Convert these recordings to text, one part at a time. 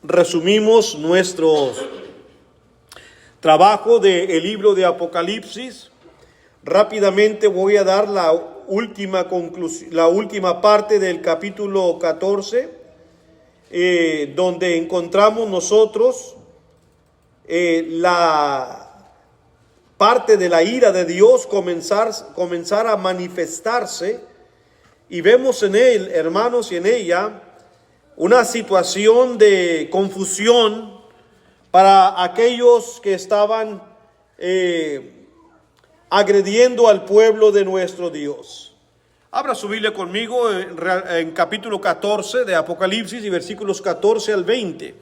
resumimos nuestro trabajo del libro de Apocalipsis. Rápidamente voy a dar la última conclusión, la última parte del capítulo 14, donde encontramos nosotros la parte de la ira de Dios comenzar a manifestarse, y vemos en él, hermanos, y en ella una situación de confusión para aquellos que estaban agrediendo al pueblo de nuestro Dios. Abra su Biblia conmigo en capítulo 14 de Apocalipsis y versículos 14 al 20.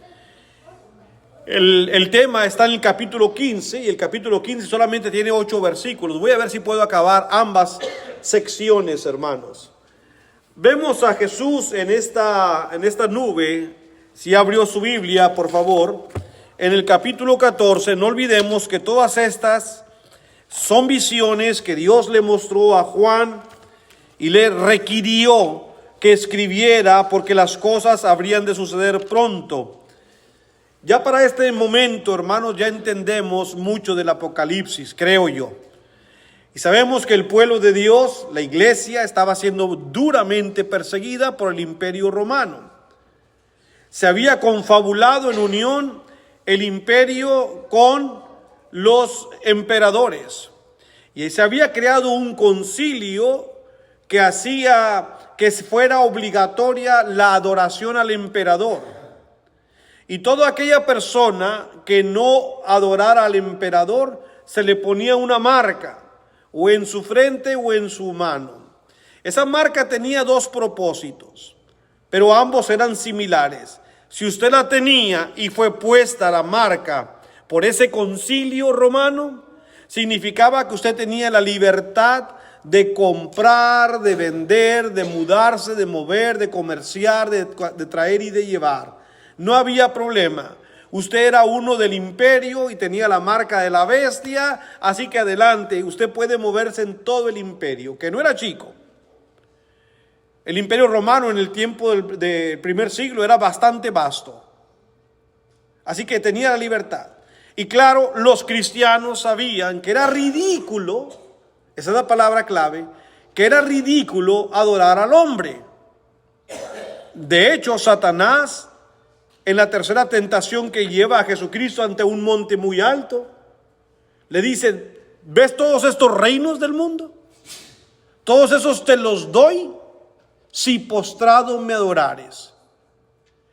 El tema está en el capítulo 15 y el capítulo 15 solamente tiene 8 versículos. Voy a ver si puedo acabar ambas secciones, hermanos. Vemos a Jesús en esta nube. Si abrió su Biblia, por favor, en el capítulo 14, no olvidemos que todas estas son visiones que Dios le mostró a Juan y le requirió que escribiera porque las cosas habrían de suceder pronto. Ya para este momento, hermanos, ya entendemos mucho del Apocalipsis, creo yo. Y sabemos que el pueblo de Dios, la iglesia, estaba siendo duramente perseguida por el Imperio Romano. Se había confabulado en unión el imperio con los emperadores. Y se había creado un concilio que hacía que fuera obligatoria la adoración al emperador. Y toda aquella persona que no adorara al emperador se le ponía una marca, o en su frente o en su mano. Esa marca tenía dos propósitos, pero ambos eran similares. Si usted la tenía y fue puesta la marca por ese concilio romano, significaba que usted tenía la libertad de comprar, de vender, de mudarse, de mover, de comerciar, de traer y de llevar. No había problema. Usted era uno del imperio y tenía la marca de la bestia, así que adelante, usted puede moverse en todo el imperio, que no era chico. El imperio romano en el tiempo del primer siglo era bastante vasto. Así que tenía la libertad. Y claro, los cristianos sabían que era ridículo, esa es la palabra clave, que era ridículo adorar al hombre. De hecho, Satanás, en la tercera tentación que lleva a Jesucristo ante un monte muy alto, le dice: ¿ves todos estos reinos del mundo? Todos esos te los doy si postrado me adorares.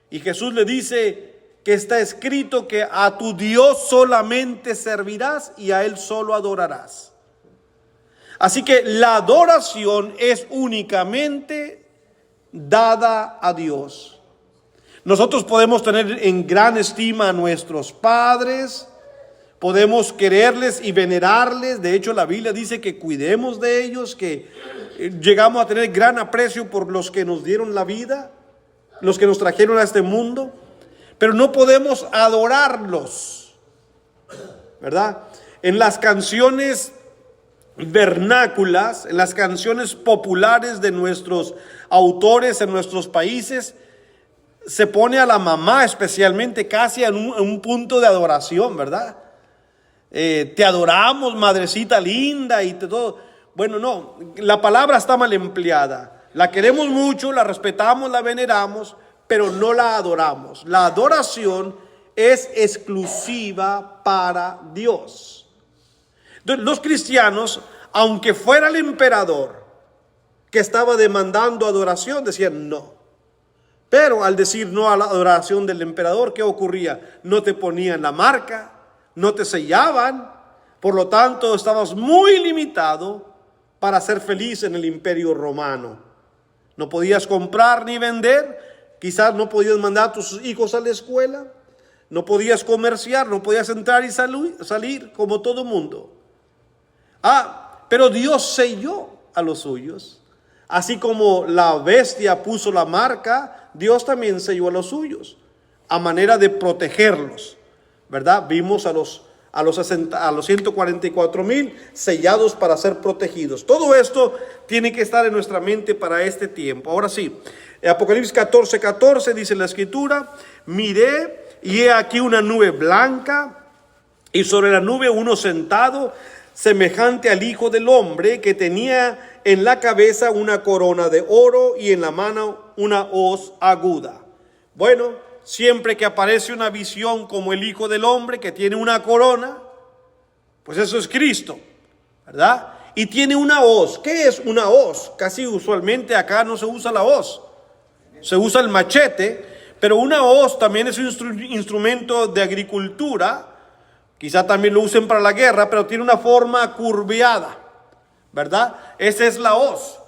Y Jesús le dice que está escrito que a tu Dios solamente servirás y a Él solo adorarás. Así que la adoración es únicamente dada a Dios. Nosotros podemos tener en gran estima a nuestros padres, podemos quererles y venerarles. De hecho, la Biblia dice que cuidemos de ellos, que llegamos a tener gran aprecio por los que nos dieron la vida, los que nos trajeron a este mundo, pero no podemos adorarlos, ¿verdad? En las canciones vernáculas, en las canciones populares de nuestros autores en nuestros países, se pone a la mamá especialmente casi en un punto de adoración, ¿verdad? Te adoramos, madrecita linda y todo. Bueno, no, la palabra está mal empleada. La queremos mucho, la respetamos, la veneramos, pero no la adoramos. La adoración es exclusiva para Dios. Entonces, los cristianos, aunque fuera el emperador que estaba demandando adoración, decían no. Pero al decir no a la adoración del emperador, ¿qué ocurría? No te ponían la marca, no te sellaban, por lo tanto estabas muy limitado para ser feliz en el imperio romano. No podías comprar ni vender, quizás no podías mandar a tus hijos a la escuela, no podías comerciar, no podías entrar y salir como todo mundo. Pero Dios selló a los suyos. Así como la bestia puso la marca, Dios también selló a los suyos, a manera de protegerlos, ¿verdad? Vimos a los 144,000 sellados para ser protegidos. Todo esto tiene que estar en nuestra mente para este tiempo. Ahora sí, Apocalipsis 14:14 dice la escritura: miré y he aquí una nube blanca, y sobre la nube uno sentado, semejante al Hijo del Hombre, que tenía en la cabeza una corona de oro y en la mano una hoz aguda. Bueno, siempre que aparece una visión como el Hijo del Hombre que tiene una corona, pues eso es Cristo, ¿verdad? Y tiene una hoz. ¿Qué es una hoz? Casi usualmente acá no se usa la hoz, se usa el machete, pero una hoz también es un instrumento de agricultura. Quizá también lo usen para la guerra, pero tiene una forma curveada, ¿verdad? Esa es la hoz.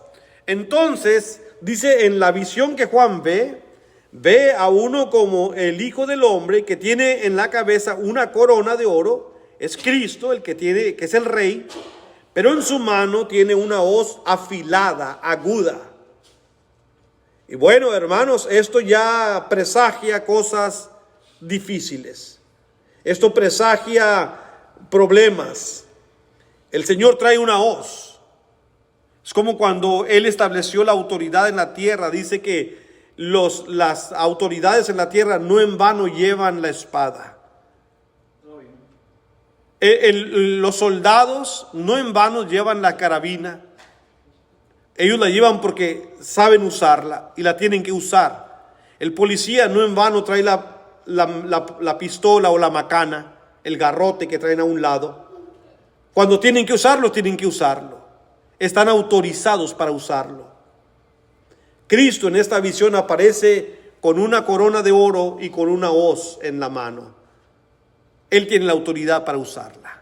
Entonces, dice en la visión que Juan ve a uno como el Hijo del Hombre, que tiene en la cabeza una corona de oro. Es Cristo el que es el Rey, pero en su mano tiene una hoz afilada, aguda. Y bueno, hermanos, esto ya presagia cosas difíciles. Esto presagia problemas. El Señor trae una hoz. Es como cuando Él estableció la autoridad en la tierra. Dice que las autoridades en la tierra no en vano llevan la espada. Los soldados no en vano llevan la carabina. Ellos la llevan porque saben usarla y la tienen que usar. El policía no en vano trae la pistola o la macana, el garrote que traen a un lado. Cuando tienen que usarlo, tienen que usarlo. Están autorizados para usarlo. Cristo en esta visión aparece con una corona de oro y con una hoz en la mano. Él tiene la autoridad para usarla.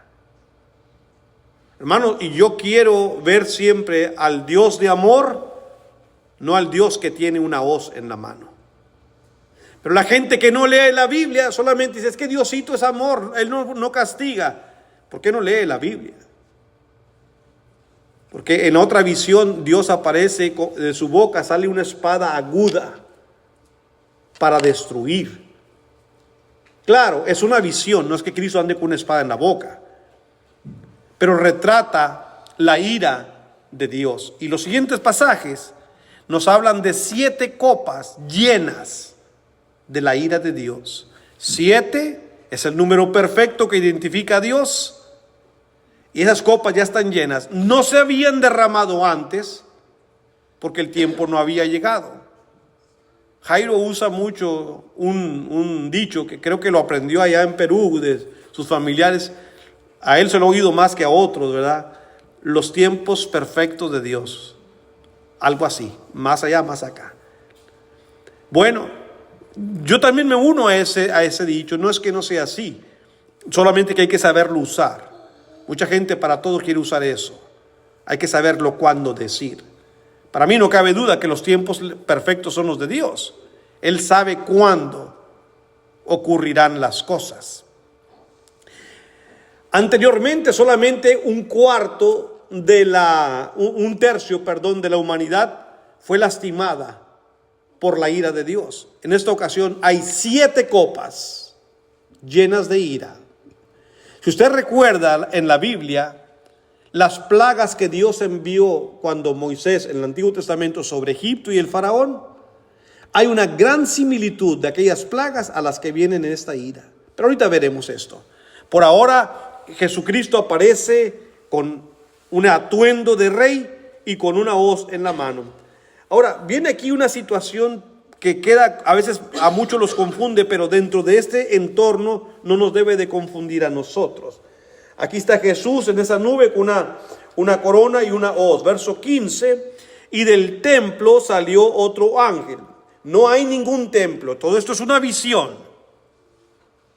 Hermano, y yo quiero ver siempre al Dios de amor, no al Dios que tiene una hoz en la mano. Pero la gente que no lee la Biblia solamente dice: es que Diosito es amor, Él no castiga. ¿Por qué no lee la Biblia? Porque en otra visión Dios aparece, de su boca sale una espada aguda para destruir. Claro, es una visión, no es que Cristo ande con una espada en la boca, pero retrata la ira de Dios. Y los siguientes pasajes nos hablan de 7 copas llenas de la ira de Dios. 7 es el número perfecto que identifica a Dios. Y esas copas ya están llenas. No se habían derramado antes porque el tiempo no había llegado. Jairo usa mucho un dicho que creo que lo aprendió allá en Perú de sus familiares. A él se lo he oído más que a otros, ¿verdad? Los tiempos perfectos de Dios. Algo así, más allá, más acá. Bueno, yo también me uno a ese dicho. No es que no sea así, solamente que hay que saberlo usar. Mucha gente para todo quiere usar eso. Hay que saberlo cuándo decir. Para mí no cabe duda que los tiempos perfectos son los de Dios. Él sabe cuándo ocurrirán las cosas. Anteriormente solamente un tercio de la humanidad fue lastimada por la ira de Dios. En esta ocasión hay 7 copas llenas de ira. Si usted recuerda en la Biblia, las plagas que Dios envió cuando Moisés en el Antiguo Testamento sobre Egipto y el faraón, hay una gran similitud de aquellas plagas a las que vienen en esta ira. Pero ahorita veremos esto. Por ahora, Jesucristo aparece con un atuendo de rey y con una hoz en la mano. Ahora, viene aquí una situación que a veces a muchos los confunde, pero dentro de este entorno no nos debe de confundir a nosotros. Aquí está Jesús en esa nube con una corona y una hoz. Verso 15, y del templo salió otro ángel. No hay ningún templo, todo esto es una visión.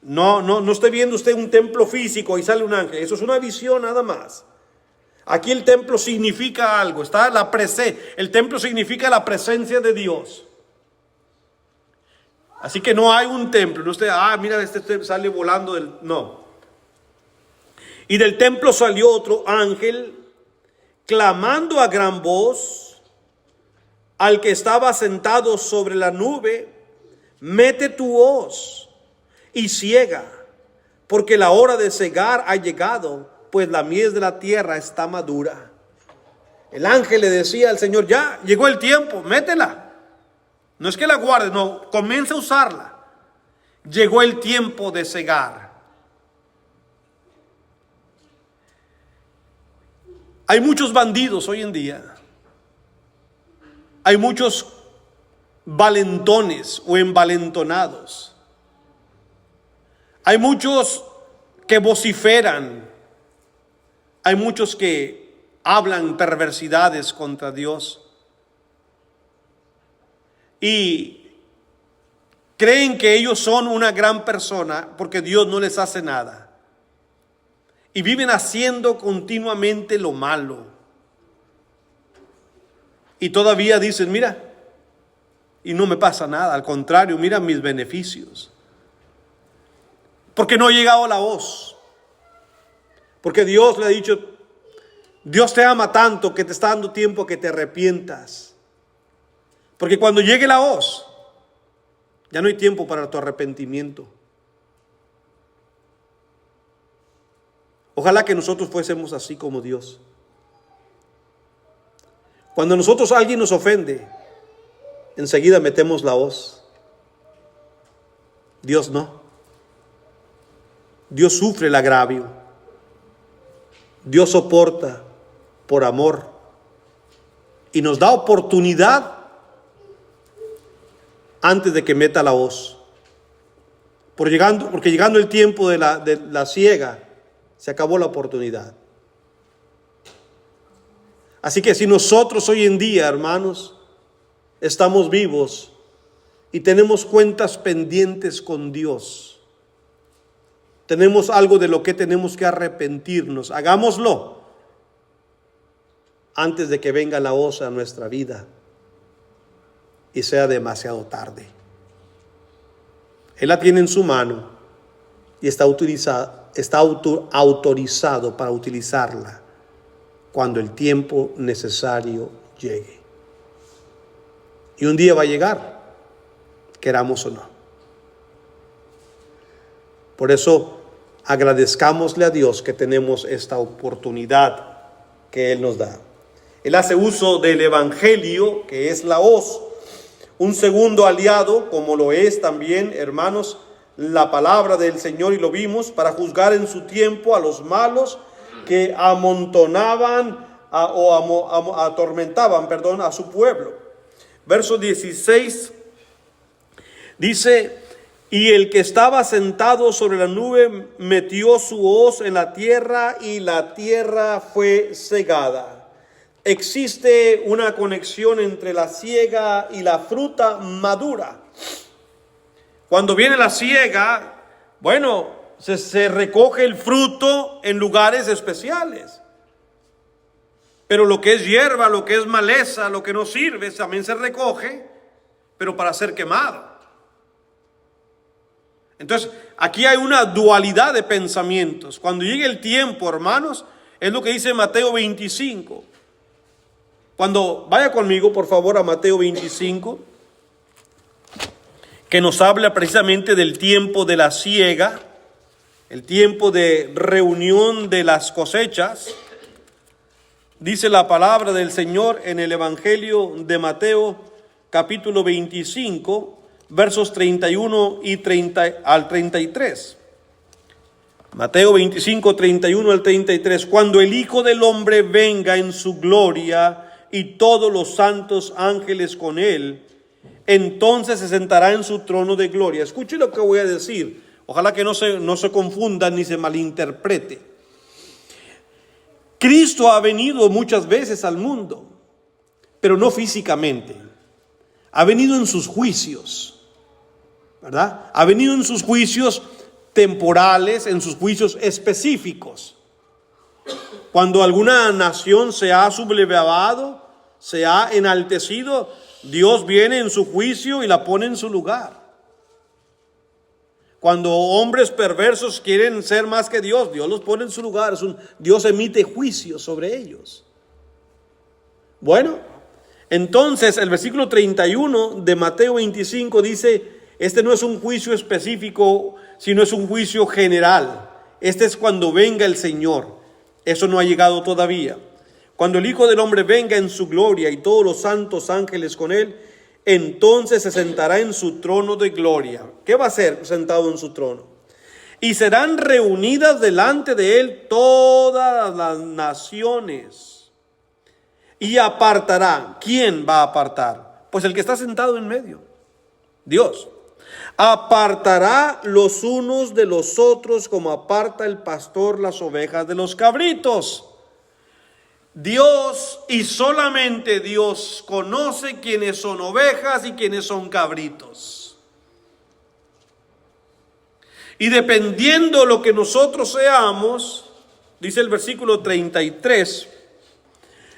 No esté viendo usted un templo físico y sale un ángel, eso es una visión nada más. Aquí el templo significa algo, el templo significa la presencia de Dios. Así que no hay un templo, no usted, mira, este sale volando no. Y del templo salió otro ángel, clamando a gran voz al que estaba sentado sobre la nube: mete tu hoz y ciega, porque la hora de cegar ha llegado, pues la mies de la tierra está madura. El ángel le decía al Señor: ya llegó el tiempo, métela. No es que la guardes, no, comienza a usarla. Llegó el tiempo de cegar. Hay muchos bandidos hoy en día. Hay muchos valentones o envalentonados. Hay muchos que vociferan. Hay muchos que hablan perversidades contra Dios. Y creen que ellos son una gran persona porque Dios no les hace nada. Y viven haciendo continuamente lo malo. Y todavía dicen, mira, y no me pasa nada. Al contrario, mira mis beneficios. Porque no ha llegado la voz. Porque Dios le ha dicho, Dios te ama tanto que te está dando tiempo a que te arrepientas. Porque cuando llegue la voz, ya no hay tiempo para tu arrepentimiento. Ojalá que nosotros fuésemos así como Dios. Cuando nosotros alguien nos ofende, enseguida metemos la voz. Dios no. Dios sufre el agravio. Dios soporta por amor. Y nos da oportunidad antes de que meta la voz. Porque llegando el tiempo de la siega, se acabó la oportunidad. Así que si nosotros hoy en día, hermanos, estamos vivos y tenemos cuentas pendientes con Dios, tenemos algo de lo que tenemos que arrepentirnos, hagámoslo antes de que venga la voz a nuestra vida y sea demasiado tarde. Él la tiene en su mano y está autorizado para utilizarla cuando el tiempo necesario llegue. Y un día va a llegar, queramos o no. Por eso agradezcámosle a Dios que tenemos esta oportunidad que Él nos da. Él hace uso del Evangelio, que es la hoz, un segundo aliado, como lo es también, hermanos, la palabra del Señor, y lo vimos, para juzgar en su tiempo a los malos que amontonaban atormentaban a su pueblo. Verso 16 dice: y el que estaba sentado sobre la nube metió su hoz en la tierra y la tierra fue cegada. Existe una conexión entre la siega y la fruta madura. Cuando viene la siega, se recoge el fruto en lugares especiales. Pero lo que es hierba, lo que es maleza, lo que no sirve, también se recoge, pero para ser quemado. Entonces, aquí hay una dualidad de pensamientos. Cuando llegue el tiempo, hermanos, es lo que dice Mateo 25. Cuando vaya conmigo, por favor, a Mateo 25, que nos habla precisamente del tiempo de la siega, el tiempo de reunión de las cosechas. Dice la palabra del Señor en el Evangelio de Mateo, capítulo 25, versos 31 al 33. Mateo 25, 31 al 33. Cuando el Hijo del Hombre venga en su gloria y todos los santos ángeles con él, entonces se sentará en su trono de gloria. Escuche lo que voy a decir. Ojalá que no se confunda ni se malinterprete. Cristo ha venido muchas veces al mundo, pero no físicamente. Ha venido en sus juicios, ¿verdad? Ha venido en sus juicios temporales, en sus juicios específicos. Cuando alguna nación se ha sublevado, se ha enaltecido, Dios viene en su juicio y la pone en su lugar. Cuando hombres perversos quieren ser más que Dios, Dios los pone en su lugar. Dios emite juicio sobre ellos. Bueno, entonces el versículo 31 de Mateo 25 dice: este no es un juicio específico, sino es un juicio general. Este es cuando venga el Señor. Eso no ha llegado todavía. Cuando el Hijo del Hombre venga en su gloria y todos los santos ángeles con él, entonces se sentará en su trono de gloria. ¿Qué va a hacer sentado en su trono? Y serán reunidas delante de él todas las naciones. Y apartará. ¿Quién va a apartar? Pues el que está sentado en medio, Dios. Apartará los unos de los otros como aparta el pastor las ovejas de los cabritos. Dios y solamente Dios conoce quiénes son ovejas y quiénes son cabritos. Y dependiendo lo que nosotros seamos, dice el versículo 33,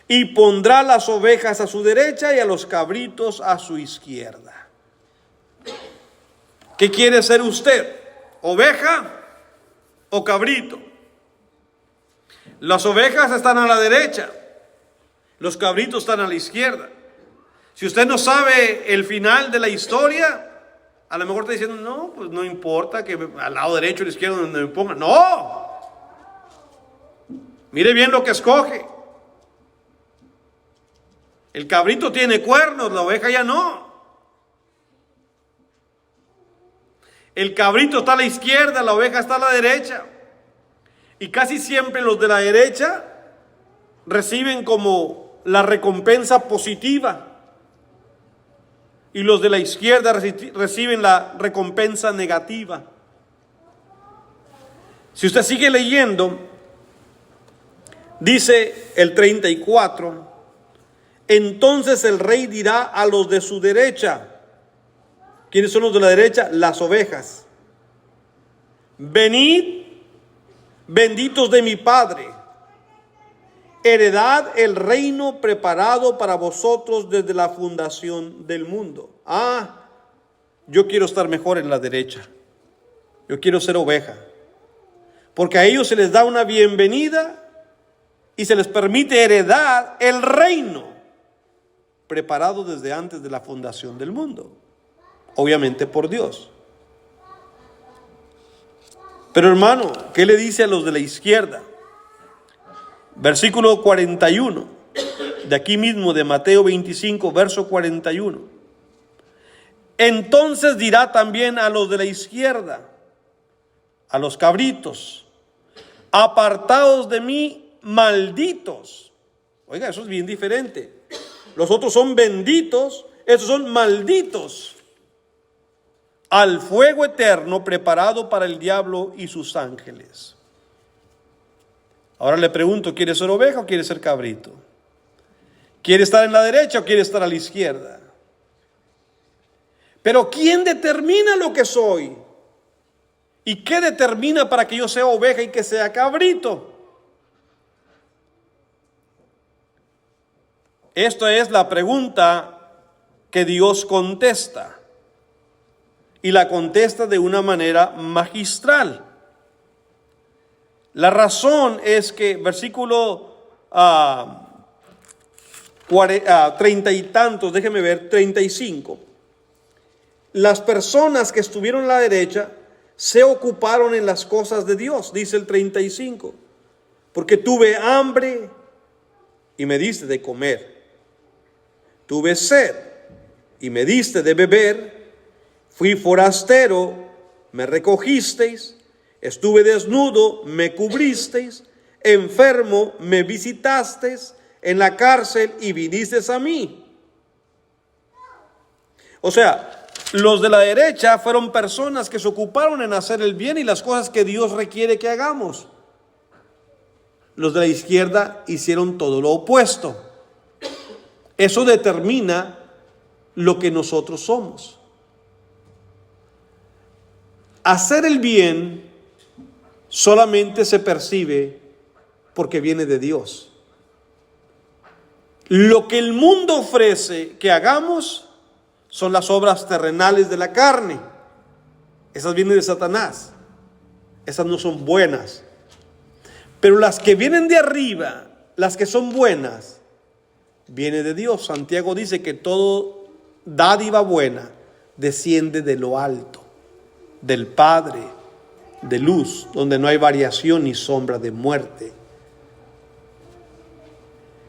y pondrá las ovejas a su derecha y a los cabritos a su izquierda. ¿Qué quiere ser usted? ¿Oveja o cabrito? Las ovejas están a la derecha, los cabritos están a la izquierda. Si usted no sabe el final de la historia, a lo mejor está diciendo, no, pues no importa que al lado derecho o izquierdo donde me ponga. No, mire bien lo que escoge. El cabrito tiene cuernos, la oveja ya no. El cabrito está a la izquierda, la oveja está a la derecha. Y casi siempre los de la derecha reciben como la recompensa positiva. Y los de la izquierda reciben la recompensa negativa. Si usted sigue leyendo, dice el 34, entonces el rey dirá a los de su derecha. ¿Quiénes son los de la derecha? Las ovejas. Venid, benditos de mi Padre, heredad el reino preparado para vosotros desde la fundación del mundo. Yo quiero estar mejor en la derecha. Yo quiero ser oveja. Porque a ellos se les da una bienvenida y se les permite heredar el reino preparado desde antes de la fundación del mundo. Obviamente por Dios. Pero hermano, ¿qué le dice a los de la izquierda? Versículo 41, de aquí mismo de Mateo 25, verso 41. Entonces dirá también a los de la izquierda, a los cabritos, apartaos de mí, malditos. Oiga, eso es bien diferente. Los otros son benditos, estos son malditos. Al fuego eterno preparado para el diablo y sus ángeles. Ahora le pregunto, ¿quiere ser oveja o quiere ser cabrito? ¿Quiere estar en la derecha o quiere estar a la izquierda? Pero ¿quién determina lo que soy? ¿Y qué determina para que yo sea oveja y que sea cabrito? Esto es la pregunta que Dios contesta. Y la contesta de una manera magistral. La razón es que versículo 30 y tantos, déjeme ver, 35. Las personas que estuvieron a la derecha se ocuparon en las cosas de Dios, dice el 35. Porque tuve hambre y me diste de comer. Tuve sed y me diste de beber. Fui forastero, me recogisteis. Estuve desnudo, me cubristeis. Enfermo, me visitasteis. En la cárcel y vinisteis a mí. O sea, los de la derecha fueron personas que se ocuparon en hacer el bien y las cosas que Dios requiere que hagamos. Los de la izquierda hicieron todo lo opuesto. Eso determina lo que nosotros somos. Hacer el bien solamente se percibe porque viene de Dios. Lo que el mundo ofrece que hagamos son las obras terrenales de la carne. Esas vienen de Satanás. Esas no son buenas. Pero las que vienen de arriba, las que son buenas, viene de Dios. Santiago dice que todo dádiva buena desciende de lo alto, del Padre de luz, donde no hay variación ni sombra de muerte.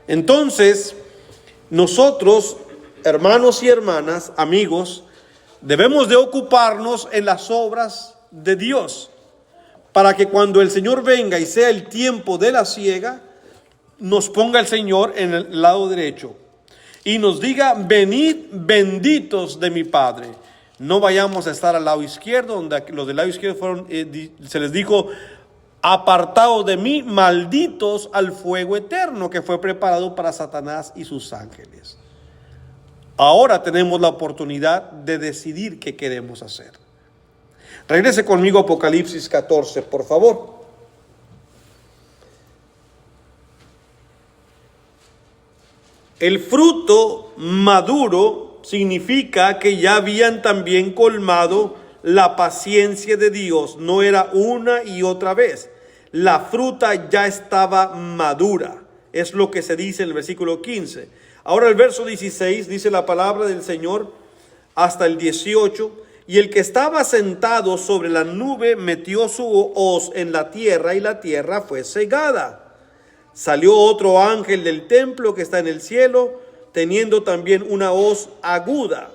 Entonces, nosotros hermanos y hermanas, amigos, debemos de ocuparnos en las obras de Dios, para que cuando el Señor venga y sea el tiempo de la siega, nos ponga el Señor en el lado derecho y nos diga: venid benditos de mi Padre. No vayamos a estar al lado izquierdo, donde los del lado izquierdo fueron, se les dijo: apartados de mí, malditos al fuego eterno que fue preparado para Satanás y sus ángeles. Ahora tenemos la oportunidad de decidir qué queremos hacer. Regrese conmigo a Apocalipsis 14, por favor. El fruto maduro significa que ya habían también colmado la paciencia de Dios. No era una y otra vez. La fruta ya estaba madura. Es lo que se dice en el versículo 15. Ahora el verso 16 dice la palabra del Señor hasta el 18. Y el que estaba sentado sobre la nube metió su hoz en la tierra, y la tierra fue cegada. Salió otro ángel del templo que está en el cielo, teniendo también una hoz aguda.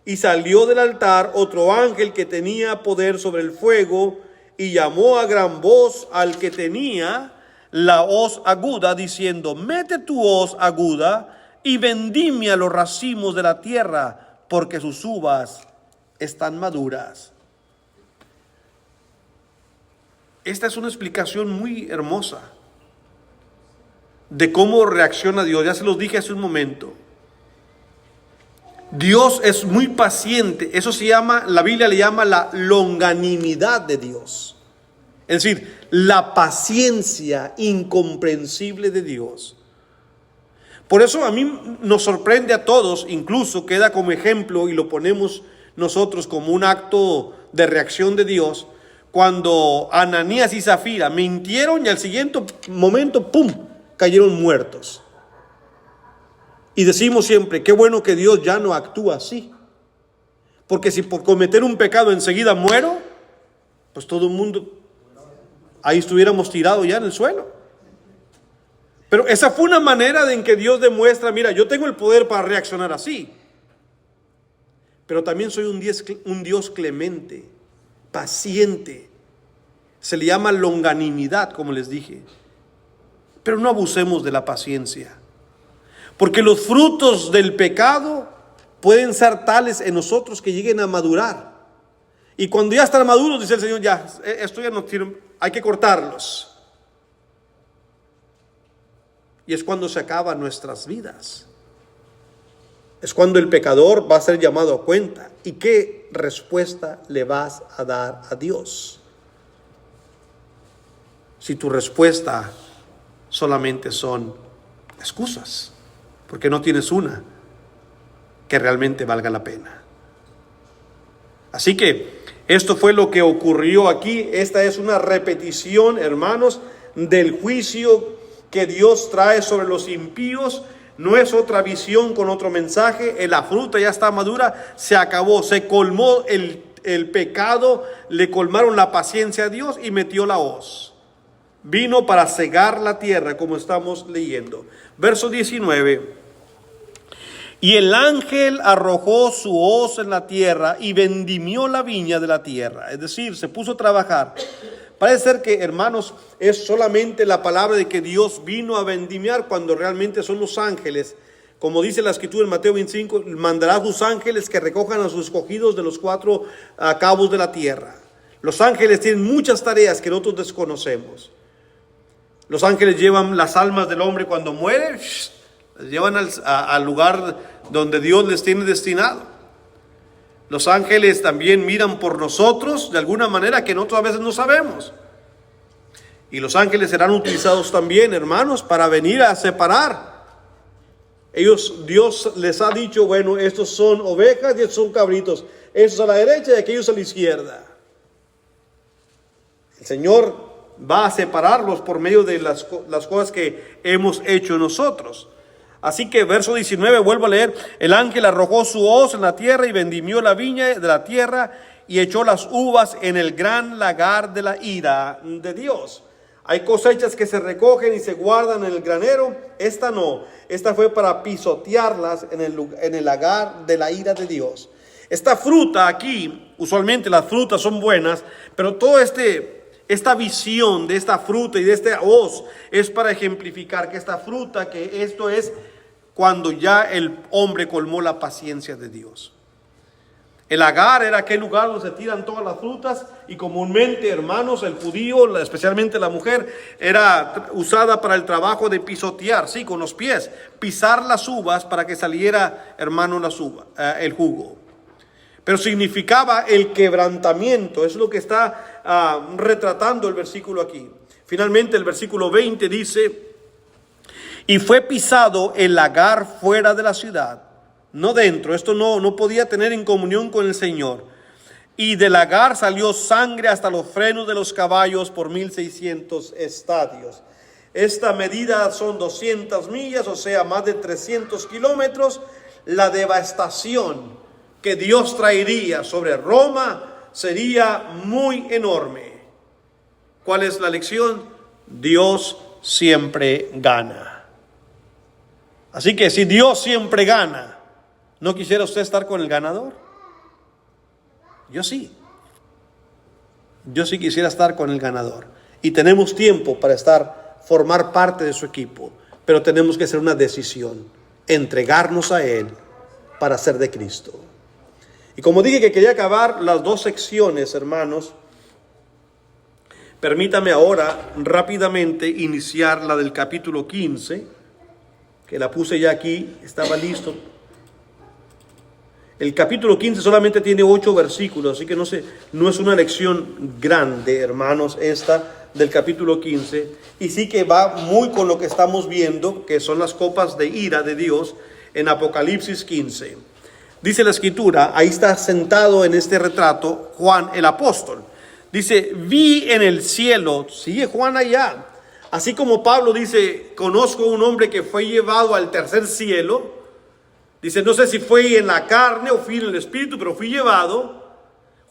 Y salió del altar otro ángel que tenía poder sobre el fuego, y llamó a gran voz al que tenía la hoz aguda, diciendo: mete tu hoz aguda y vendimia los racimos de la tierra, porque sus uvas están maduras. Esta es una explicación muy hermosa de cómo reacciona Dios. Ya se los dije hace un momento. Dios es muy paciente. Eso se llama, la Biblia le llama la longanimidad de Dios. Es decir, la paciencia incomprensible de Dios. Por eso a mí nos sorprende a todos, incluso queda como ejemplo y lo ponemos nosotros como un acto de reacción de Dios, cuando Ananías y Zafira mintieron y al siguiente momento, ¡pum!, cayeron muertos. Y decimos siempre: qué bueno que Dios ya no actúa así, porque si por cometer un pecado enseguida muero, pues todo el mundo ahí estuviéramos tirados ya en el suelo. Pero esa fue una manera en que Dios demuestra: mira, yo tengo el poder para reaccionar así, pero también soy un Dios clemente, paciente. Se le llama longanimidad, como les dije. Pero no abusemos de la paciencia, porque los frutos del pecado pueden ser tales en nosotros que lleguen a madurar. Y cuando ya están maduros, dice el Señor: ya, esto ya no tiene, hay que cortarlos. Y es cuando se acaban nuestras vidas. Es cuando el pecador va a ser llamado a cuenta. ¿Y qué respuesta le vas a dar a Dios? Si tu respuesta solamente son excusas, porque no tienes una que realmente valga la pena. Así que esto fue lo que ocurrió aquí. Esta es una repetición, hermanos, del juicio que Dios trae sobre los impíos. No es otra visión con otro mensaje. La fruta ya está madura, se acabó, se colmó el pecado, le colmaron la paciencia a Dios y metió la hoz. Vino para cegar la tierra, como estamos leyendo. Verso 19. Y el ángel arrojó su hoz en la tierra y vendimió la viña de la tierra. Es decir, se puso a trabajar. Parece ser que, hermanos, es solamente la palabra de que Dios vino a vendimiar, cuando realmente son los ángeles. Como dice la escritura en Mateo 25, mandará a sus ángeles que recojan a sus escogidos de los cuatro cabos de la tierra. Los ángeles tienen muchas tareas que nosotros desconocemos. Los ángeles llevan las almas del hombre cuando muere, las llevan al lugar donde Dios les tiene destinado. Los ángeles también miran por nosotros de alguna manera que nosotros a veces no sabemos. Y los ángeles serán utilizados también, hermanos, para venir a separar. Dios les ha dicho: bueno, estos son ovejas y estos son cabritos. Estos a la derecha y aquellos a la izquierda. El Señor va a separarlos por medio de las cosas que hemos hecho nosotros. Así que verso 19, vuelvo a leer: el ángel arrojó su hoz en la tierra y vendimió la viña de la tierra y echó las uvas en el gran lagar de la ira de Dios. Hay cosechas que se recogen y se guardan en el granero. Esta no. Esta fue para pisotearlas en el lagar de la ira de Dios. Esta fruta aquí, usualmente las frutas son buenas, pero toda esta visión de esta fruta y de esta hoz es para ejemplificar que esta fruta, que esto es cuando ya el hombre colmó la paciencia de Dios. El lagar era aquel lugar donde se tiran todas las frutas y comúnmente, hermanos, el judío, especialmente la mujer, era usada para el trabajo de pisotear, sí, con los pies, pisar las uvas para que saliera, hermano, el jugo. Pero significaba el quebrantamiento, es lo que está retratando el versículo aquí. Finalmente el versículo 20 dice: y fue pisado el lagar fuera de la ciudad, no dentro. Esto no podía tener en comunión con el Señor. Y del lagar salió sangre hasta los frenos de los caballos por 1600 estadios. Esta medida son 200 millas, o sea, más de 300 kilómetros. La devastación que Dios traería sobre Roma sería muy enorme. ¿Cuál es la lección? Dios siempre gana. Así que si Dios siempre gana, ¿no quisiera usted estar con el ganador? Yo sí. Yo sí quisiera estar con el ganador. Y tenemos tiempo para formar parte de su equipo. Pero tenemos que hacer una decisión. Entregarnos a Él para ser de Cristo. Y como dije que quería acabar las dos secciones, hermanos, permítame ahora rápidamente iniciar la del capítulo 15, que la puse ya aquí, estaba listo. El capítulo 15 solamente tiene 8 versículos, así que no es una lección grande, hermanos, esta del capítulo 15. Y sí que va muy con lo que estamos viendo, que son las copas de ira de Dios en Apocalipsis 15. Dice la escritura, ahí está sentado en este retrato Juan el apóstol. Dice, vi en el cielo, sigue Juan allá. Así como Pablo dice, conozco un hombre que fue llevado al tercer cielo. Dice, no sé si fue en la carne o fui en el espíritu, pero fui llevado.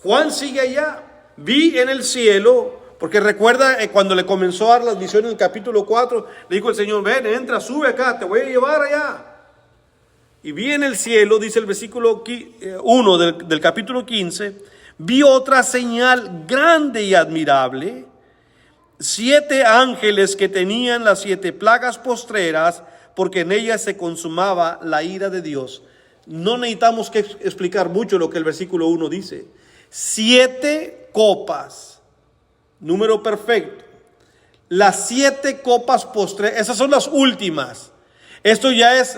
Juan sigue allá. Vi en el cielo, porque recuerda cuando le comenzó a dar las visiones en el capítulo 4, le dijo el Señor, ven, entra, sube acá, te voy a llevar allá. Y vi en el cielo, dice el versículo 1 del capítulo 15, vi otra señal grande y admirable, 7 ángeles que tenían las 7 plagas postreras, porque en ellas se consumaba la ira de Dios. No necesitamos que explicar mucho lo que el versículo 1 dice. 7 copas, número perfecto. Las 7 copas postreras, esas son las últimas. Esto ya es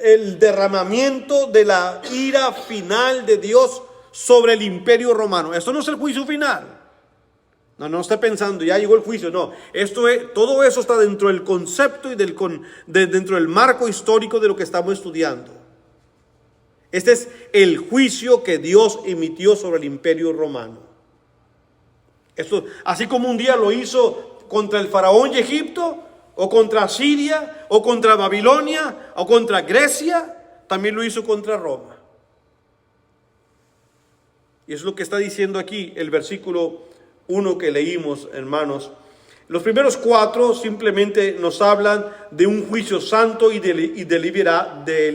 el derramamiento de la ira final de Dios sobre el imperio romano. Esto no es el juicio final. No esté pensando, ya llegó el juicio. No, todo eso está dentro del concepto y dentro del marco histórico de lo que estamos estudiando. Este es el juicio que Dios emitió sobre el imperio romano. Esto, así como un día lo hizo contra el faraón de Egipto, o contra Siria, o contra Babilonia, o contra Grecia, también lo hizo contra Roma. Y es lo que está diciendo aquí el versículo 1 que leímos, hermanos. Los primeros 4 simplemente nos hablan de un juicio santo y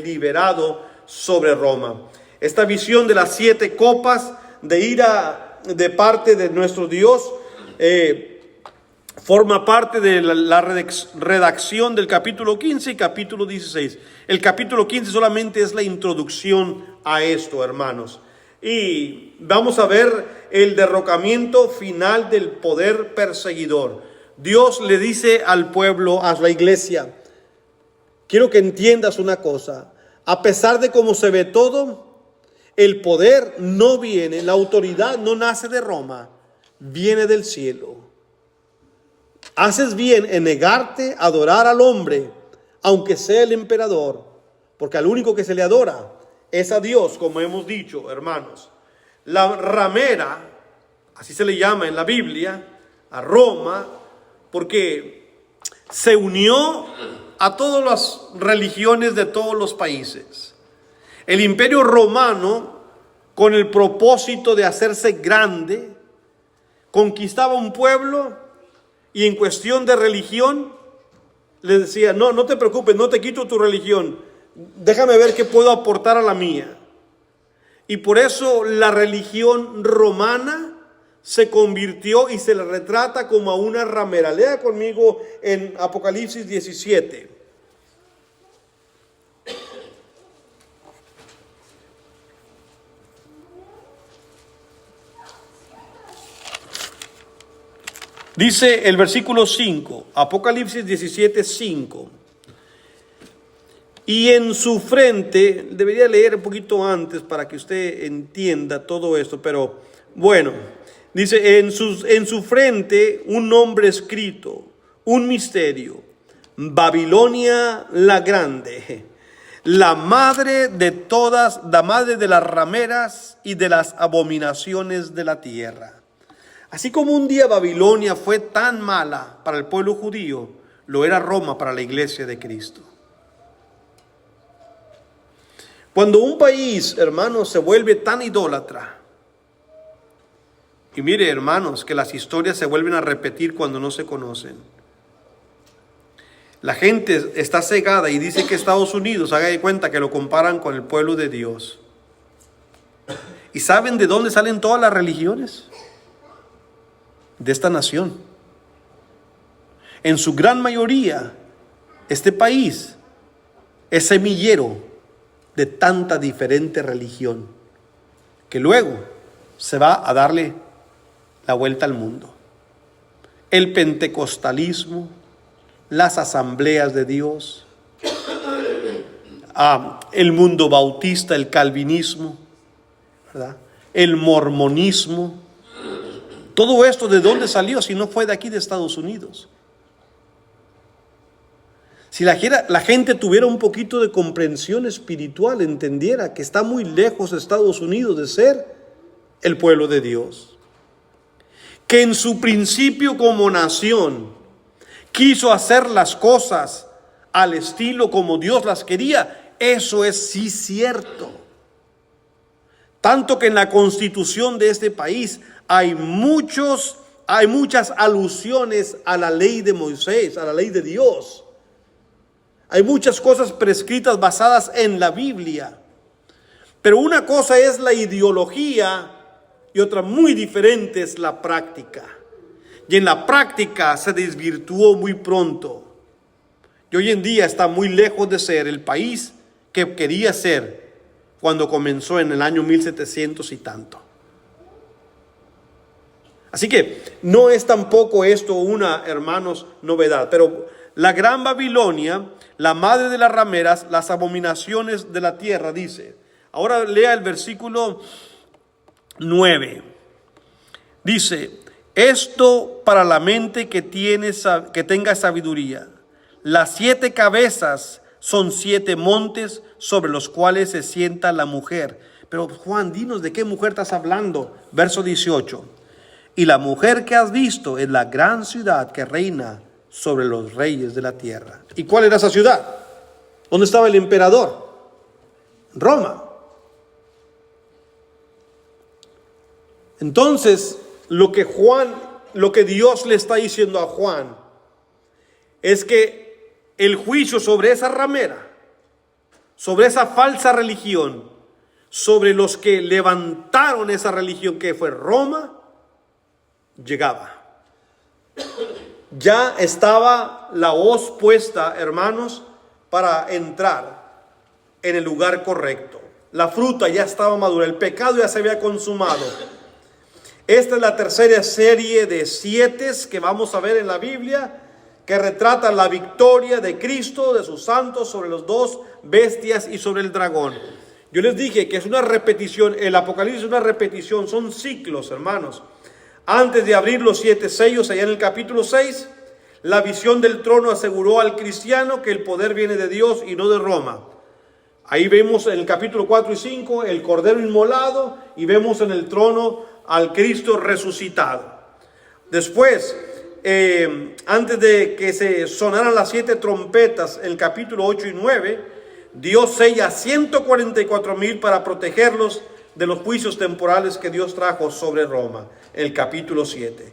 deliberado sobre Roma. Esta visión de las 7 copas de ira de parte de nuestro Dios forma parte de la redacción del capítulo 15 y capítulo 16. El capítulo 15 solamente es la introducción a esto, hermanos. Y vamos a ver el derrocamiento final del poder perseguidor. Dios le dice al pueblo, a la iglesia, quiero que entiendas una cosa. A pesar de cómo se ve todo, el poder no viene, la autoridad no nace de Roma, viene del cielo. Haces bien en negarte a adorar al hombre, aunque sea el emperador, porque al único que se le adora es a Dios, como hemos dicho, hermanos. La ramera, así se le llama en la Biblia, a Roma, porque se unió a todas las religiones de todos los países. El imperio romano, con el propósito de hacerse grande, conquistaba un pueblo y en cuestión de religión les decía, no, no te preocupes, no te quito tu religión, déjame ver qué puedo aportar a la mía. Y por eso la religión romana se convirtió y se le retrata como a una ramera. Lea conmigo en Apocalipsis 17. Dice el versículo 5, Apocalipsis 17, 5. Y en su frente, debería leer un poquito antes para que usted entienda todo esto, pero bueno, dice, en su frente un nombre escrito, un misterio, Babilonia la grande, la madre de todas, la madre de las rameras y de las abominaciones de la tierra. Así como un día Babilonia fue tan mala para el pueblo judío, lo era Roma para la iglesia de Cristo. Cuando un país, hermanos, se vuelve tan idólatra, y mire, hermanos, que las historias se vuelven a repetir cuando no se conocen. La gente está cegada y dice que Estados Unidos, haga de cuenta que lo comparan con el pueblo de Dios. ¿Y saben de dónde salen todas las religiones? De esta nación. En su gran mayoría, este país es semillero de tanta diferente religión que luego se va a darle la vuelta al mundo. El pentecostalismo, las asambleas de Dios, el mundo bautista, el calvinismo, ¿verdad? El mormonismo. Todo esto, ¿de dónde salió si no fue de aquí de Estados Unidos? Si la gente tuviera un poquito de comprensión espiritual, entendiera que está muy lejos de Estados Unidos de ser el pueblo de Dios. Que en su principio como nación quiso hacer las cosas al estilo como Dios las quería. Eso es sí cierto. Tanto que en la constitución de este país hay muchas alusiones a la ley de Moisés, a la ley de Dios. Hay muchas cosas prescritas basadas en la Biblia. Pero una cosa es la ideología y otra muy diferente es la práctica. Y en la práctica se desvirtuó muy pronto. Y hoy en día está muy lejos de ser el país que quería ser cuando comenzó en el año 1700 y tanto. Así que no es tampoco esto una, hermanos, novedad. Pero la gran Babilonia, la madre de las rameras, las abominaciones de la tierra, dice. Ahora lea el versículo 9. Dice, esto para la mente que tenga sabiduría. Las 7 cabezas son 7 montes sobre los cuales se sienta la mujer. Pero Juan, dinos de qué mujer estás hablando. Verso 18. Y la mujer que has visto es la gran ciudad que reina sobre los reyes de la tierra. ¿Y cuál era esa ciudad? ¿Dónde estaba el emperador? Roma. Entonces, lo que Dios le está diciendo a Juan es que el juicio sobre esa ramera, sobre esa falsa religión, sobre los que levantaron esa religión que fue Roma, llegaba. Ya estaba la hoz puesta, hermanos, para entrar en el lugar correcto. La fruta ya estaba madura, el pecado ya se había consumado. Esta es la tercera serie de 7 que vamos a ver en la Biblia, que retrata la victoria de Cristo, de sus santos, sobre los 2 bestias y sobre el dragón. Yo les dije que es una repetición, el Apocalipsis es una repetición, son ciclos, hermanos. Antes de abrir los 7 sellos, allá en el capítulo 6, la visión del trono aseguró al cristiano que el poder viene de Dios y no de Roma. Ahí vemos en el capítulo 4 y 5 el cordero inmolado y vemos en el trono al Cristo resucitado. Después, antes de que se sonaran las 7 trompetas, en el capítulo 8 y 9, Dios sella 144,000 para protegerlos de los juicios temporales que Dios trajo sobre Roma, el capítulo 7.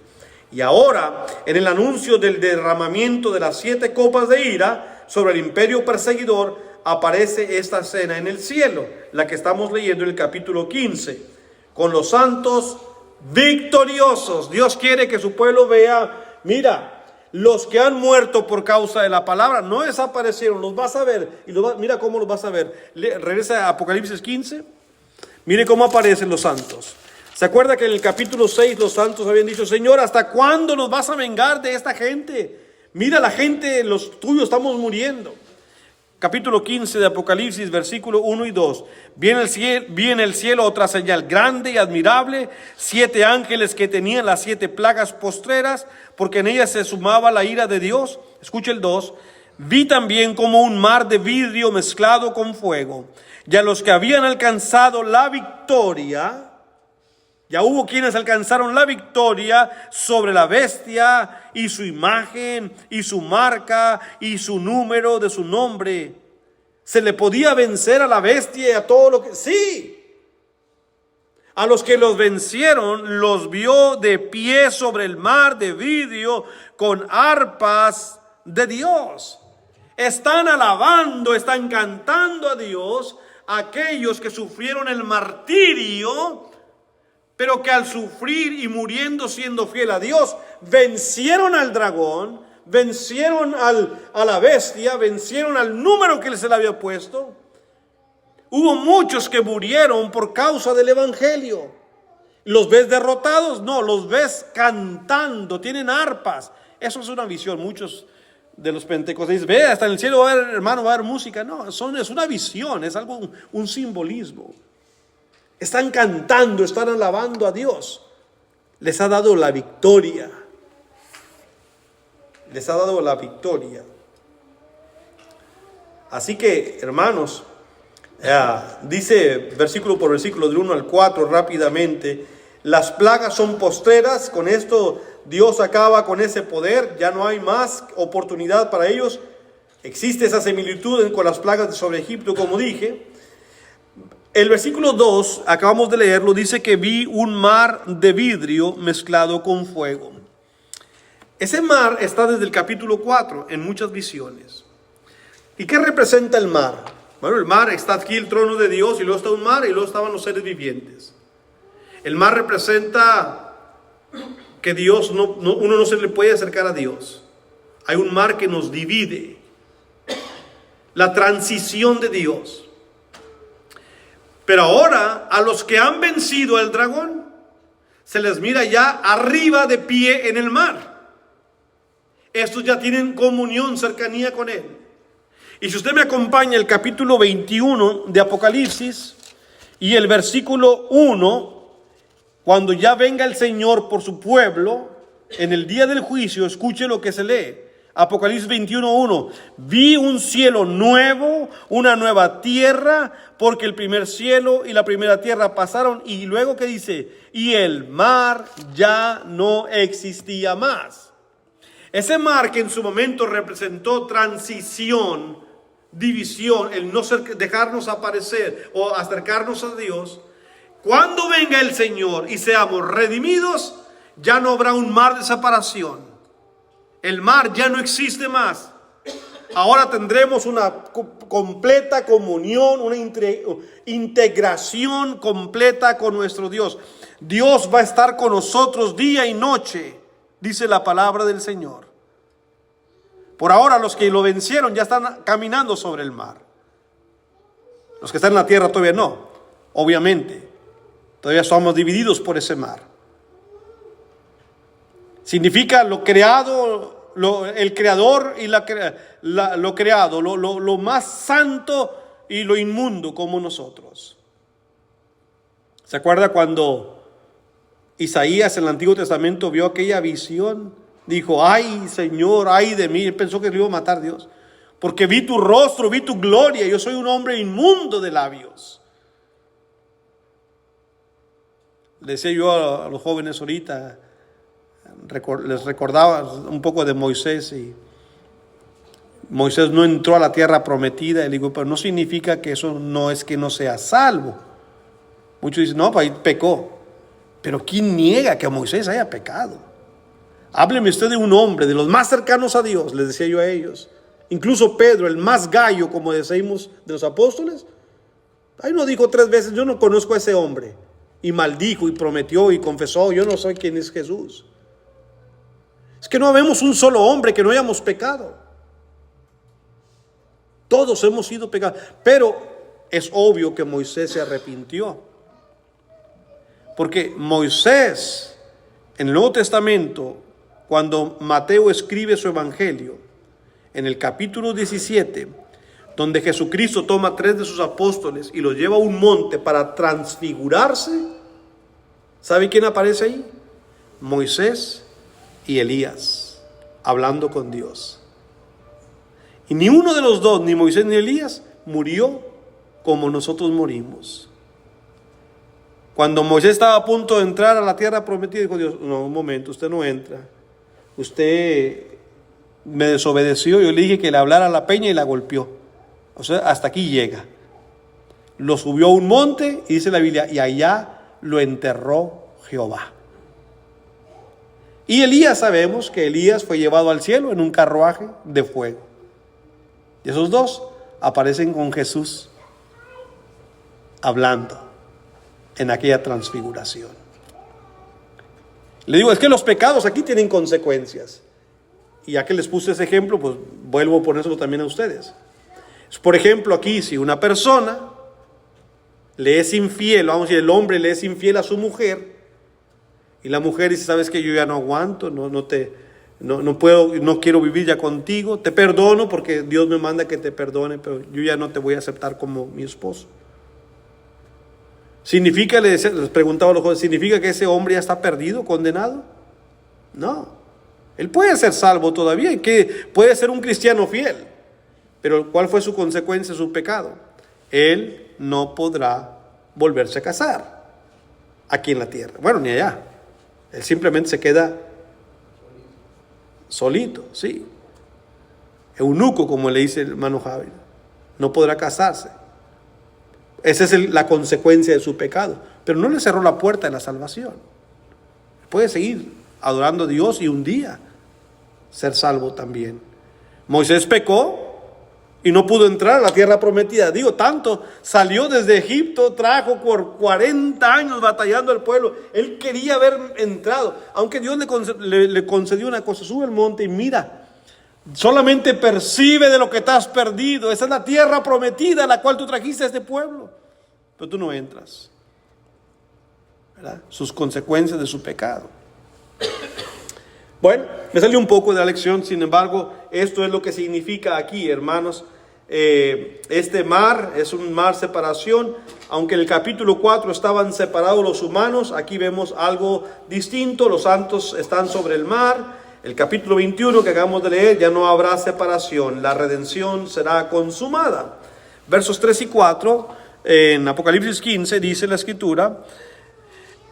Y ahora, en el anuncio del derramamiento de las 7 copas de ira sobre el imperio perseguidor, aparece esta escena en el cielo, la que estamos leyendo en el capítulo 15, con los santos victoriosos. Dios quiere que su pueblo vea, mira, los que han muerto por causa de la palabra no desaparecieron, los vas a ver, y mira cómo los vas a ver. Regresa a Apocalipsis 15, mire cómo aparecen los santos. ¿Se acuerda que en el capítulo 6 los santos habían dicho, Señor, ¿hasta cuándo nos vas a vengar de esta gente? Mira la gente, los tuyos estamos muriendo. Capítulo 15 de Apocalipsis, versículo 1 y 2. Vi en el cielo otra señal grande y admirable, 7 ángeles que tenían las 7 plagas postreras, porque en ellas se sumaba la ira de Dios. Escuche el 2. Vi también como un mar de vidrio mezclado con fuego. Y a los que habían alcanzado la victoria, ya hubo quienes alcanzaron la victoria sobre la bestia y su imagen y su marca y su número de su nombre. ¿Se le podía vencer a la bestia y a todo lo que...? Sí. A los que los vencieron los vio de pie sobre el mar de vidrio con arpas de Dios. Están alabando, están cantando a Dios aquellos que sufrieron el martirio, pero que al sufrir y muriendo siendo fiel a Dios, vencieron al dragón, vencieron a la bestia, vencieron al número que se le había puesto. Hubo muchos que murieron por causa del evangelio. ¿Los ves derrotados? No, los ves cantando, tienen arpas. Eso es una visión. Muchos de los pentecostales dicen, ve, hasta en el cielo va a haber, hermano, va a haber música. No, es una visión, es algo, un simbolismo. Están cantando, están alabando a Dios. Les ha dado la victoria. Les ha dado la victoria. Así que, hermanos, dice versículo por versículo del 1 al 4 rápidamente, las plagas son postreras. Con esto Dios acaba con ese poder. Ya no hay más oportunidad para ellos. Existe esa similitud con las plagas sobre Egipto, como dije. El versículo 2, acabamos de leerlo, dice que vi un mar de vidrio mezclado con fuego. Ese mar está desde el capítulo 4 en muchas visiones. ¿Y qué representa el mar? Bueno, el mar está aquí el trono de Dios, y luego está un mar, y luego estaban los seres vivientes. El mar representa que Dios uno no se le puede acercar a Dios. Hay un mar que nos divide. La transición de Dios. Pero ahora, a los que han vencido al dragón, se les mira ya arriba de pie en el mar. Estos ya tienen comunión, cercanía con Él. Y si usted me acompaña el capítulo 21 de Apocalipsis y el versículo 1, cuando ya venga el Señor por su pueblo, en el día del juicio, escuche lo que se lee. Apocalipsis 21:1. Vi un cielo nuevo, una nueva tierra, porque el primer cielo y la primera tierra pasaron. Y luego que dice, y el mar ya no existía más. Ese mar que en su momento representó transición, división, el no dejarnos aparecer o acercarnos a Dios. Cuando venga el Señor y seamos redimidos, ya no habrá un mar de separación. El mar ya no existe más. Ahora tendremos una completa comunión, una integración completa con nuestro Dios. Dios va a estar con nosotros día y noche, dice la palabra del Señor. Por ahora los que lo vencieron ya están caminando sobre el mar. Los que están en la tierra todavía no, obviamente. Todavía somos divididos por ese mar. Significa lo creado, el creador y lo creado, lo más santo y lo inmundo como nosotros. ¿Se acuerda cuando Isaías en el Antiguo Testamento vio aquella visión? Dijo, ay Señor, ay de mí. Él pensó que le iba a matar Dios. Porque vi tu rostro, vi tu gloria. Yo soy un hombre inmundo de labios. Le decía yo a los jóvenes ahorita, les recordaba un poco de Moisés, y Moisés no entró a la tierra prometida. Y le digo, pero no significa que eso no es que no sea salvo. Muchos dicen, no, pues ahí pecó. Pero ¿quién niega que Moisés haya pecado? Hábleme usted de un hombre, de los más cercanos a Dios, les decía yo a ellos. Incluso Pedro, el más gallo, como decimos, de los apóstoles. Ahí no dijo 3 veces, yo no conozco a ese hombre. Y maldijo y prometió y confesó, yo no sé quién es Jesús. Es que no vemos un solo hombre que no hayamos pecado. Todos hemos sido pecados. Pero es obvio que Moisés se arrepintió. Porque Moisés, en el Nuevo Testamento, cuando Mateo escribe su evangelio, en el capítulo 17, donde Jesucristo toma 3 de sus apóstoles y los lleva a un monte para transfigurarse, ¿sabe quién aparece ahí? Moisés y Elías, hablando con Dios. Y ni uno de los dos, ni Moisés ni Elías, murió como nosotros morimos. Cuando Moisés estaba a punto de entrar a la tierra prometida, dijo Dios, no, un momento, usted no entra. Usted me desobedeció, yo le dije que le hablara a la peña y la golpeó. O sea, hasta aquí llega. Lo subió a un monte y dice la Biblia, y allá lo enterró Jehová. Y Elías, sabemos que Elías fue llevado al cielo en un carruaje de fuego. Y esos dos aparecen con Jesús hablando en aquella transfiguración. Le digo, es que los pecados aquí tienen consecuencias. Y ya que les puse ese ejemplo, pues vuelvo a ponérselo también a ustedes. Por ejemplo, aquí si una persona le es infiel, vamos a decir, el hombre le es infiel a su mujer, y la mujer dice, sabes que yo ya no aguanto, no puedo, no quiero vivir ya contigo, te perdono porque Dios me manda que te perdone, pero yo ya no te voy a aceptar como mi esposo. ¿Significa, les preguntaba a los jóvenes, significa que ese hombre ya está perdido, condenado? No, él puede ser salvo todavía y que puede ser un cristiano fiel, pero ¿cuál fue su consecuencia, su pecado? Él no podrá volverse a casar aquí en la tierra, bueno, ni allá. Él simplemente se queda solito, sí. Eunuco, como le dice el hermano Javier, no podrá casarse. Esa es la consecuencia de su pecado. Pero no le cerró la puerta de la salvación. Puede seguir adorando a Dios y un día ser salvo también. Moisés pecó y no pudo entrar a la tierra prometida. Digo, tanto salió desde Egipto, trajo por 40 años batallando al pueblo. Él quería haber entrado, aunque Dios le concedió una cosa: sube al monte y mira. Solamente percibe de lo que te has perdido. Esa es la tierra prometida a la cual tú trajiste a este pueblo. Pero tú no entras, ¿verdad? Sus consecuencias de su pecado. Bueno, me salió un poco de la lección. Sin embargo, esto es lo que significa aquí, hermanos. Este mar es un mar separación. Aunque en el capítulo 4 estaban separados los humanos, aquí vemos algo distinto. Los santos están sobre el mar. El capítulo 21 que acabamos de leer, ya no habrá separación, la redención será consumada. Versos 3 y 4, en Apocalipsis 15, dice la escritura,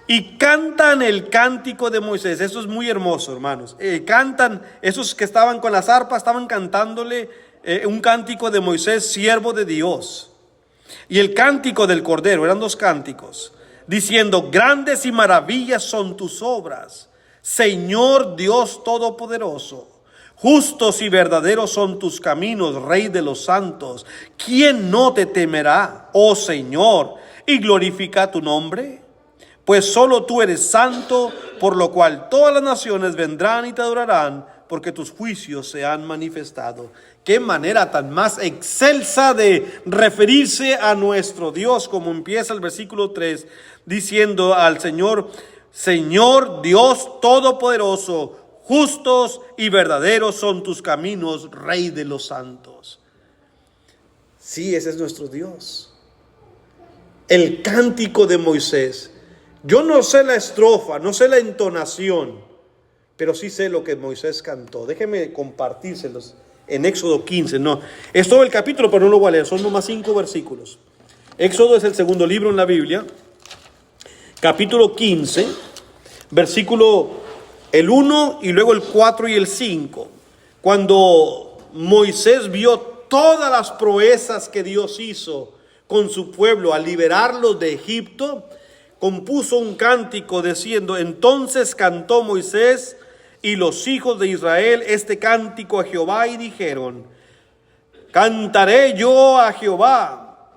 y cantan el cántico de Moisés. Eso es muy hermoso, hermanos. Cantan, esos que estaban con las arpas, estaban cantándole un cántico de Moisés, siervo de Dios. Y el cántico del Cordero, eran 2 cánticos, diciendo, grandes y maravillas son tus obras, Señor Dios Todopoderoso. Justos y verdaderos son tus caminos, Rey de los santos. ¿Quién no te temerá, oh Señor, y glorifica tu nombre? Pues solo tú eres santo, por lo cual todas las naciones vendrán y te adorarán, porque tus juicios se han manifestado. Qué manera tan más excelsa de referirse a nuestro Dios, como empieza el versículo 3, diciendo al Señor, Señor Dios Todopoderoso, justos y verdaderos son tus caminos, Rey de los santos. Sí, ese es nuestro Dios. El cántico de Moisés. Yo no sé la estrofa, no sé la entonación, pero sí sé lo que Moisés cantó. Déjenme compartírselos en Éxodo 15. No, es todo el capítulo, pero no lo voy a leer, son nomás 5 versículos. Éxodo es el segundo libro en la Biblia. Capítulo 15, versículo el 1 y luego el 4 y el 5. Cuando Moisés vio todas las proezas que Dios hizo con su pueblo a liberarlos de Egipto, compuso un cántico diciendo: entonces cantó Moisés y los hijos de Israel este cántico a Jehová, y dijeron: cantaré yo a Jehová,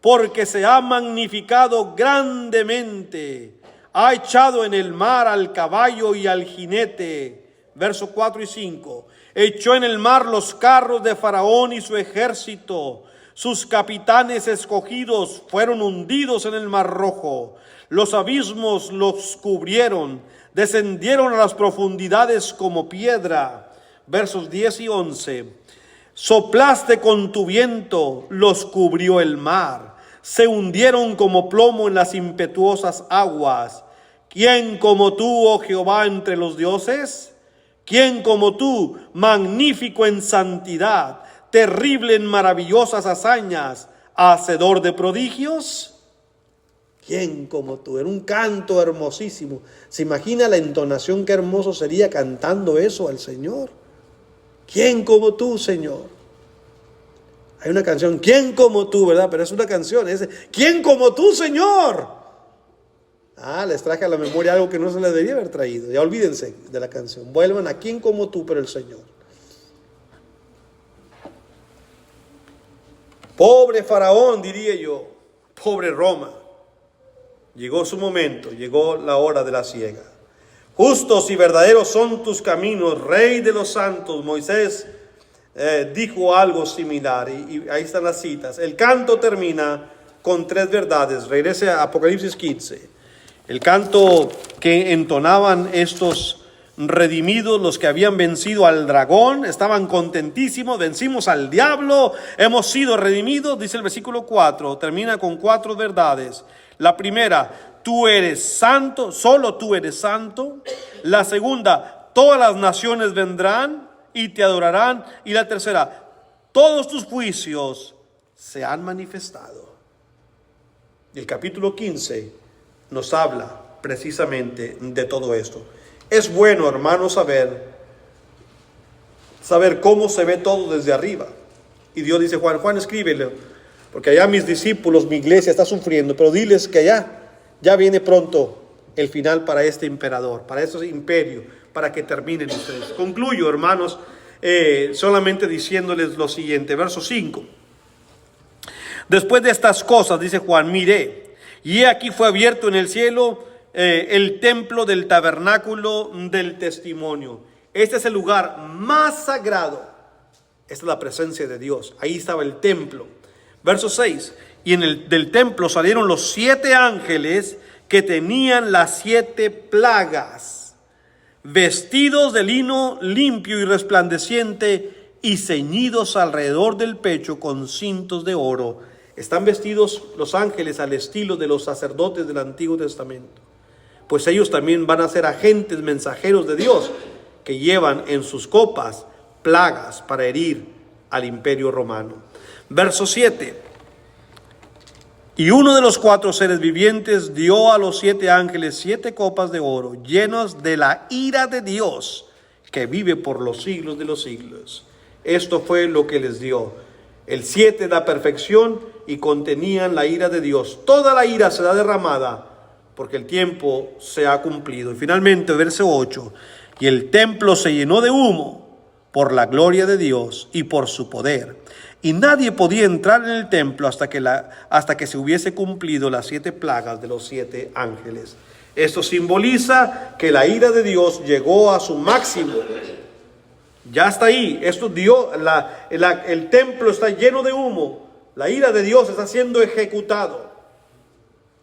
porque se ha magnificado grandemente, ha echado en el mar al caballo y al jinete. Versos 4 y 5. Echó en el mar los carros de Faraón y su ejército. Sus capitanes escogidos fueron hundidos en el mar rojo. Los abismos los cubrieron. Descendieron a las profundidades como piedra. Versos 10 y 11. Soplaste con tu viento, los cubrió el mar. Se hundieron como plomo en las impetuosas aguas. ¿Quién como tú, oh Jehová, entre los dioses? ¿Quién como tú, magnífico en santidad, terrible en maravillosas hazañas, hacedor de prodigios? ¿Quién como tú? Era un canto hermosísimo. ¿Se imagina la entonación? Qué hermoso sería cantando eso al Señor. ¿Quién como tú, Señor? Hay una canción, ¿quién como tú?, ¿verdad? Pero es una canción, es ¿quién como tú, Señor? Les traje a la memoria algo que no se les debería haber traído. Ya olvídense de la canción. Vuelvan a ¿quién como tú, pero el Señor? Pobre Faraón, diría yo. Pobre Roma. Llegó su momento, llegó la hora de la siega. Justos y verdaderos son tus caminos, Rey de los santos. Moisés dijo algo similar, y ahí están las citas. El canto termina con 3 verdades. Regrese a Apocalipsis 15. El canto que entonaban estos redimidos, los que habían vencido al dragón, estaban contentísimos: vencimos al diablo, hemos sido redimidos. Dice el versículo 4, termina con 4 verdades. La primera: tú eres santo, solo tú eres santo. La segunda: todas las naciones vendrán y te adorarán. Y la tercera: todos tus juicios se han manifestado. El capítulo 15 nos habla precisamente de todo esto. Es bueno, hermanos, saber cómo se ve todo desde arriba. Y Dios dice: Juan, escríbele, porque allá mis discípulos, mi iglesia está sufriendo, pero diles que ya viene pronto el final para este emperador, para este imperio, para que terminen ustedes. Concluyo, hermanos, solamente diciéndoles lo siguiente, verso 5. Después de estas cosas, dice Juan, miré, y he aquí fue abierto en el cielo el templo del tabernáculo del testimonio. Este es el lugar más sagrado. Esta es la presencia de Dios. Ahí estaba el templo. Verso 6. Y del templo salieron los 7 ángeles que tenían las 7 plagas, vestidos de lino limpio y resplandeciente, y ceñidos alrededor del pecho con cintos de oro. Están vestidos los ángeles al estilo de los sacerdotes del Antiguo Testamento, pues ellos también van a ser agentes mensajeros de Dios, que llevan en sus copas plagas para herir al imperio romano. Verso 7. Y uno de los 4 seres vivientes dio a los 7 ángeles 7 copas de oro, llenas de la ira de Dios, que vive por los siglos de los siglos. Esto fue lo que les dio. El 7 da perfección y contenían la ira de Dios. Toda la ira será derramada porque el tiempo se ha cumplido. Y finalmente, verso 8. Y el templo se llenó de humo por la gloria de Dios y por su poder. Y nadie podía entrar en el templo hasta que se hubiese cumplido las 7 plagas de los 7 ángeles. Esto simboliza que la ira de Dios llegó a su máximo. Ya está ahí. Esto dio, el templo está lleno de humo. La ira de Dios está siendo ejecutado.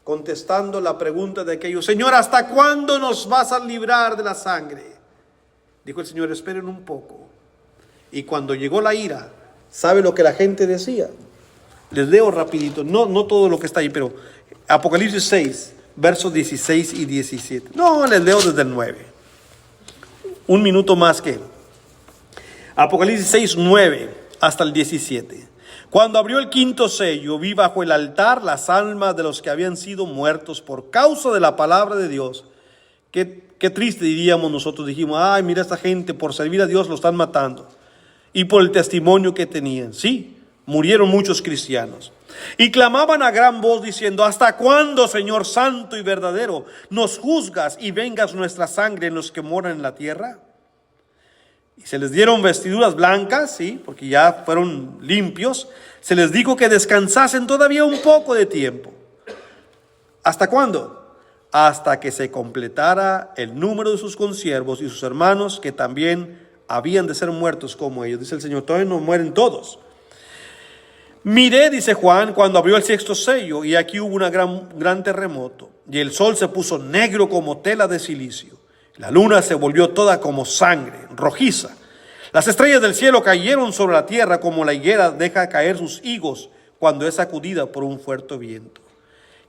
Contestando la pregunta de aquellos: Señor, ¿hasta cuándo nos vas a librar de la sangre? Dijo el Señor: esperen un poco. Y cuando llegó la ira, ¿sabe lo que la gente decía? Les leo rapidito, no todo lo que está ahí, pero Apocalipsis 6, versos 16 y 17. No, les leo desde el 9. Un minuto más que Apocalipsis 6, 9 hasta el 17. Cuando abrió el 5º sello, vi bajo el altar las almas de los que habían sido muertos por causa de la palabra de Dios. Qué triste, diríamos nosotros. Dijimos: ay, mira, esta gente por servir a Dios lo están matando. Y por el testimonio que tenían. Sí, murieron muchos cristianos. Y clamaban a gran voz diciendo: ¿hasta cuándo, Señor santo y verdadero, nos juzgas y vengas nuestra sangre en los que moran en la tierra? Y se les dieron vestiduras blancas, sí, porque ya fueron limpios. Se les dijo que descansasen todavía un poco de tiempo. ¿Hasta cuándo? Hasta que se completara el número de sus consiervos y sus hermanos, que también habían de ser muertos como ellos. Dice el Señor, todavía no mueren todos. Miré, dice Juan, cuando abrió el sexto sello, y aquí hubo un gran terremoto, y el sol se puso negro como tela de silicio. La luna se volvió toda como sangre, rojiza. Las estrellas del cielo cayeron sobre la tierra como la higuera deja caer sus higos cuando es sacudida por un fuerte viento.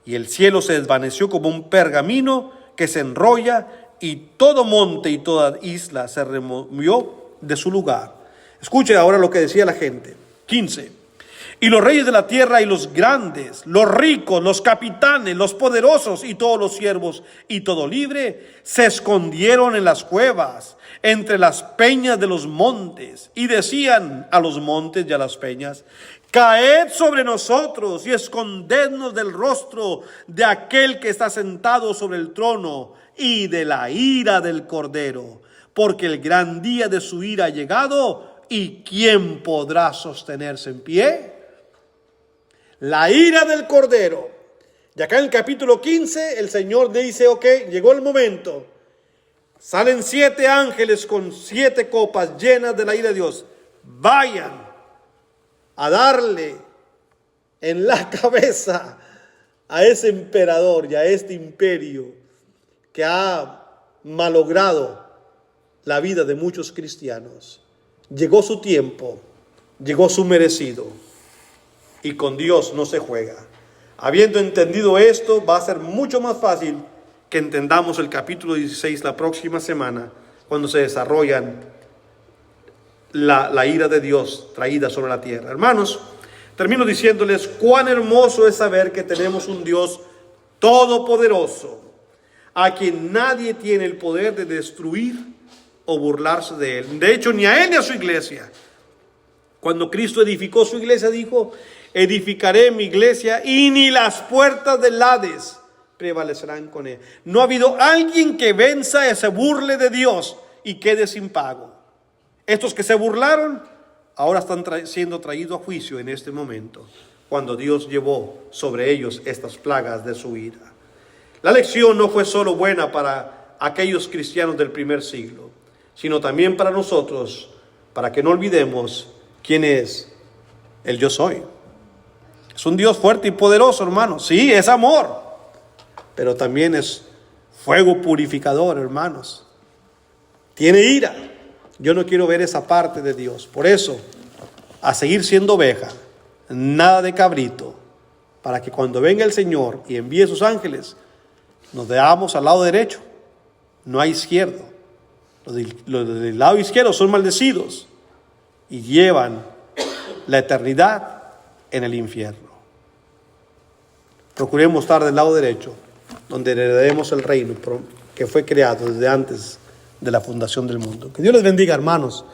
Y el cielo se desvaneció como un pergamino que se enrolla, y todo monte y toda isla se removió de su lugar. Escuche ahora lo que decía la gente. 15. Y los reyes de la tierra y los grandes, los ricos, los capitanes, los poderosos y todos los siervos y todo libre se escondieron en las cuevas, entre las peñas de los montes, y decían a los montes y a las peñas: caed sobre nosotros y escondednos del rostro de aquel que está sentado sobre el trono y de la ira del Cordero, porque el gran día de su ira ha llegado, y ¿quién podrá sostenerse en pie? La ira del Cordero. Y acá en el capítulo 15 el Señor dice: ok, llegó el momento. Salen 7 ángeles con 7 copas llenas de la ira de Dios. Vayan a darle en la cabeza a ese emperador y a este imperio que ha malogrado la vida de muchos cristianos. Llegó su tiempo, llegó su merecido. Y con Dios no se juega. Habiendo entendido esto, va a ser mucho más fácil que entendamos el capítulo 16 la próxima semana, cuando se desarrollan la ira de Dios traída sobre la tierra. Hermanos, termino diciéndoles cuán hermoso es saber que tenemos un Dios todopoderoso, a quien nadie tiene el poder de destruir o burlarse de él. De hecho, ni a él ni a su iglesia. Cuando Cristo edificó su iglesia, dijo: edificaré mi iglesia y ni las puertas del Hades prevalecerán con él. No ha habido alguien que venza y se burle de Dios y quede sin pago. Estos que se burlaron ahora están siendo traídos a juicio en este momento, cuando Dios llevó sobre ellos estas plagas de su ira. La lección no fue solo buena para aquellos cristianos del primer siglo, sino también para nosotros, para que no olvidemos quién es el Yo Soy. Es un Dios fuerte y poderoso, hermanos. Sí, es amor, pero también es fuego purificador, hermanos. Tiene ira. Yo no quiero ver esa parte de Dios. Por eso, a seguir siendo oveja, nada de cabrito, para que cuando venga el Señor y envíe sus ángeles, nos veamos al lado derecho, no a izquierdo. Los del lado izquierdo son maldecidos y llevan la eternidad en el infierno. Procuremos estar del lado derecho, donde heredaremos el reino que fue creado desde antes de la fundación del mundo. Que Dios les bendiga, hermanos.